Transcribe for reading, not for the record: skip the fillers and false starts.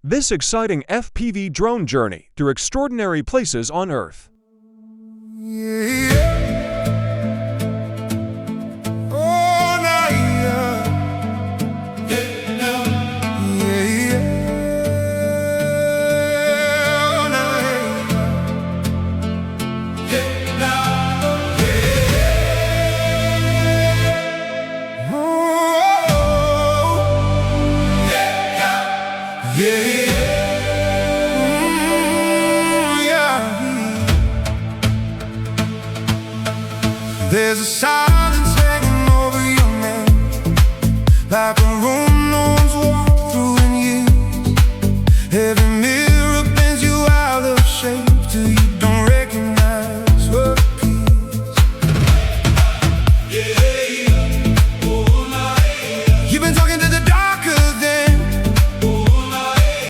This exciting FPV drone journey through extraordinary places on Earth. There's a silence hanging over your name, like a room no one's walked through in years. Every